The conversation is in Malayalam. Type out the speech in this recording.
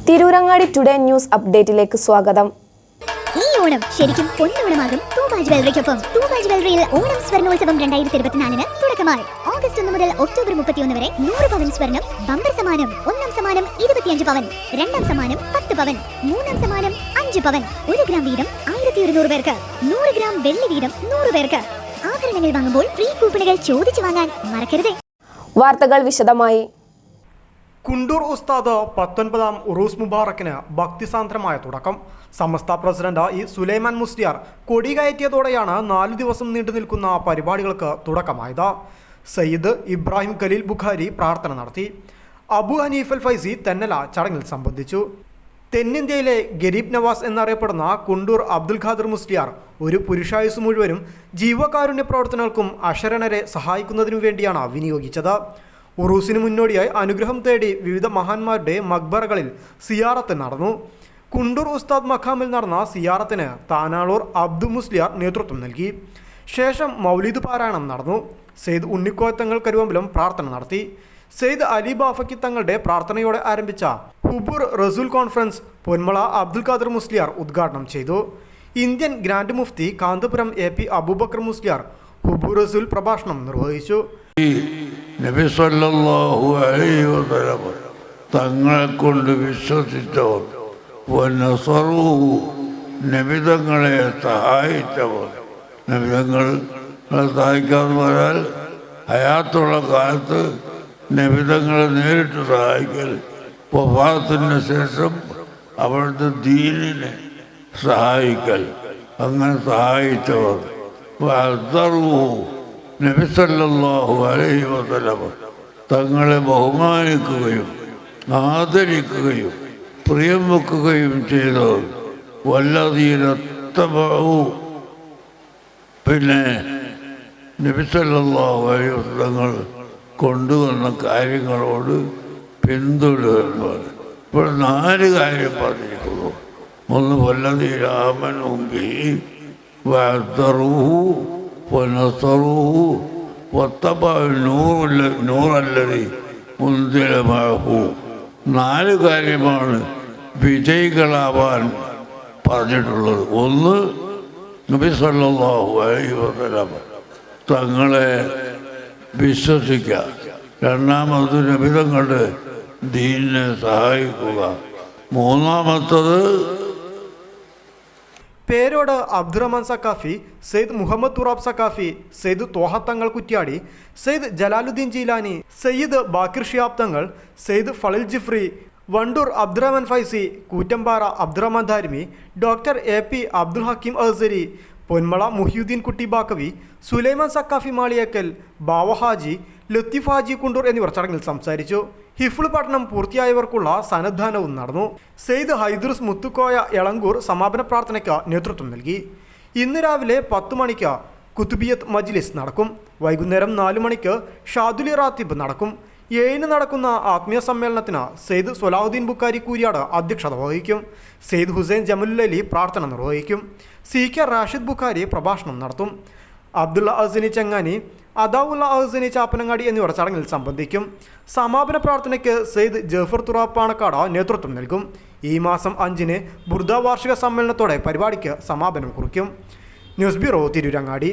തിരൂരങ്ങാടി ടുഡേ ന്യൂസ് അപ്ഡേറ്റിലേക്ക് സ്വാഗതം. ഈ ഓണം ശരിക്കും പൊന്നോണമാകും തൂബാജ് ജ്വല്ലറിക്കൊപ്പം. തൂബാജ് ജ്വല്ലറിയിൽ ഓണം സ്വർണ്ണോത്സവം 2024 തുടക്കമായി. ഓഗസ്റ്റ് 1 മുതൽ ഒക്ടോബർ 31 വരെ 100 പവൻ സ്വർണം ബമ്പർ സമ്മാനം. ഒന്നാം സമ്മാനം 25 പവൻ, രണ്ടാം സമ്മാനം 10 പവൻ, മൂന്നാം സമ്മാനം 5 പവൻ. 1 ഗ്രാം വീതം 1200 പേർക്ക്, 100 ഗ്രാം വെള്ളി വീതം 100 പേർക്ക്. ആഭരണങ്ങൾ വാങ്ങുമ്പോൾ ഫ്രീ കൂപ്പണുകൾ ചോദിച്ചു വാങ്ങാൻ മറക്കരുത്. വാർത്തകൾ വിശദമായി. കുണ്ടൂർ ഉസ്താദ് 19-ാം ഉറൂസ് മുബാറക്കിന് ഭക്തിസാന്ദ്രമായ തുടക്കം. സമസ്ത പ്രസിഡന്റ് ഇ സുലൈമാൻ മുസ്ലിയാർ കൊടികയറ്റിയതോടെയാണ് 4 ദിവസം നീണ്ടു നിൽക്കുന്ന പരിപാടികൾക്ക് തുടക്കമായത്. സയ്യിദ് ഇബ്രാഹിം ഖലീൽ ബുഖാരി പ്രാർത്ഥന നടത്തി. അബു ഹനീഫ് അൽ ഫൈസി തെന്നല ചടങ്ങിൽ സംബന്ധിച്ചു. തെന്നിന്ത്യയിലെ ഗരീബ് നവാസ് എന്നറിയപ്പെടുന്ന കുണ്ടൂർ അബ്ദുൽ ഖാദർ മുസ്ലിയാർ ഒരു പുരുഷായുസ് മുഴുവനും ജീവകാരുണ്യ പ്രവർത്തനങ്ങൾക്കും അശരണരെ സഹായിക്കുന്നതിനു വേണ്ടിയാണ് വിനിയോഗിച്ചത്. ഉറൂസിന് മുന്നോടിയായി അനുഗ്രഹം തേടി വിവിധ മഹാന്മാരുടെ മക്ബറകളിൽ സിയാറത്ത് നടന്നു. കുണ്ടൂർ ഉസ്താദ് മഖാമിൽ നടന്ന സിയാറത്തിന് താനാളൂർ അബ്ദു മുസ്ലിയാർ നേതൃത്വം നൽകി. ശേഷം മൗലിദ് പാരായണം നടന്നു. സെയ്ദ് ഉണ്ണിക്കോയത്തങ്ങൾ കരുവമ്പലം പ്രാർത്ഥന നടത്തി. സെയ്ദ് അലി ബാഫക്കി തങ്ങളുടെ പ്രാർത്ഥനയോടെ ആരംഭിച്ച ഹുബൂർ റസൂൽ കോൺഫറൻസ് പൊന്മള അബ്ദുൽ ഖാദർ മുസ്ലിയാർ ഉദ്ഘാടനം ചെയ്തു. ഇന്ത്യൻ ഗ്രാൻഡ് മുഫ്തി കാന്തപുരം AP അബൂബക്കർ മുസ്ലിയാർ ഹുബൂർ റസൂൽ പ്രഭാഷണം നിർവഹിച്ചു. നബി സല്ലല്ലാഹു അലൈഹി വസല്ലം തങ്ങളെ കൊണ്ട് വിശ്വസിച്ചവർ, നബിതങ്ങളെ സഹായിച്ചവർ. നബിതങ്ങളെ സഹായിക്കാന്ന് പറഞ്ഞാൽ ഹയാത്തുള്ള കാലത്ത് നബിതങ്ങളെ നേരിട്ട് സഹായിക്കൽ, വഫാത്തിന് ശേഷം അവിടുത്തെ ദീനിനെ സഹായിക്കൽ, അങ്ങനെ സഹായിച്ചവർ. നബി സല്ലല്ലാഹു അലൈഹി വസല്ലം തങ്ങളെ ബഹുമാനിക്കുകയും ആദരിക്കുകയും പ്രിയം വെക്കുകയും ചെയ്തവർ. വല്ലദീന തബഉ, പിന്നെ നബി സല്ലല്ലാഹു അലൈഹി വസല്ലം കൊണ്ടുവന്ന കാര്യങ്ങളോട് പിന്തുടരുന്നവർ. ഇപ്പോൾ 4 കാര്യം പറഞ്ഞിരിക്കുന്നു. ഒന്ന് വല്ലദീന ആമനൂ ബിഹി വഅസ്സറൂഹു വനസറൂഹു വത്തബഉ നൂറല്ലദീ ഉൻസില മഅഹു. 4 കാര്യമാണ് വിജയികളാവാൻ പറഞ്ഞിട്ടുള്ളത്. ഒന്ന്, നബി സല്ലല്ലാഹു അലൈഹി വസല്ലം തങ്ങളെ വിശ്വസിക്കുക. രണ്ടാമത് നബി തങ്ങളുടെ ദീനിനെ സഹായിക്കുക. മൂന്നാമത്തത് പേരോട് അബ്ദുറഹ്മാൻ സക്കാഫി, സെയ്ദ് മുഹമ്മദ് തുറാബ് സക്കാഫി, സെയ്ദ് ത്വാഹ തങ്ങൾ കുറ്റ്യാടി, സെയ്ദ് ജലാലുദ്ദീൻ ജീലാനി, സയ്യിദ് ബാക്കിർ ഷിയാബ് തങ്ങൾ, സെയ്ദ് ഫളിൽ ജിഫ്രി, വണ്ടൂർ അബ്ദുറഹ്മാൻ ഫൈസി, കൂറ്റമ്പാറ അബ്ദുറഹ്മാൻ ധാരിമി, ഡോക്ടർ AP അബ്ദുൽ ഹക്കീം അസ്സരി, പൊന്മള മുഹിയുദ്ദീൻ കുട്ടി ബാക്കവി, സുലൈമാൻ സക്കാഫി മാളിയക്കൽ, ബാവഹാജി, ലത്തീഫ് ഹാജി കുണ്ടൂർ എന്നിവർ ചടങ്ങിൽ സംസാരിച്ചു. ഹിഫ്ള് പഠനം പൂർത്തിയായവർക്കുള്ള സന്നദ്ധാനവും നടന്നു. സെയ്ദ് ഹൈദ്രൂസ് മുത്തുക്കോയ എളങ്കൂർ സമാപന പ്രാർത്ഥനയ്ക്ക് നേതൃത്വം നൽകി. ഇന്ന് രാവിലെ 10 മണിക്ക് കുത്തുബിയത്ത് മജ്ലിസ് നടക്കും. വൈകുന്നേരം 4 മണിക്ക് ഷാദുലി റാത്തിബ് നടക്കും. 7 നടക്കുന്ന ആത്മീയ സമ്മേളനത്തിന് സെയ്ദ് സൊലാഹുദ്ദീൻ ബുഖാരി കൂരിയാട് അധ്യക്ഷത വഹിക്കും. സെയ്ദ് ഹുസൈൻ ജമലുല്ലി പ്രാർത്ഥന നിർവഹിക്കും. CK റാഷിദ് ബുഖാരി പ്രഭാഷണം നടത്തും. അബ്ദുള്ള അഹ്സനി ചങ്ങാനി, അദാവുള്ള അഹ്സനി ചാപ്പനങ്ങാടി എന്നിവർ ചടങ്ങിൽ സംബന്ധിക്കും. സമാപന പ്രാർത്ഥനയ്ക്ക് സെയ്ദ് ജഫർ തുറാബ് പാണക്കാട് നേതൃത്വം നൽകും. ഈ മാസം 5-ന് ബുർദ വാർഷിക സമ്മേളനത്തോടെ പരിപാടിക്ക് സമാപനം കുറിക്കും. News bureau, Tirurangadi.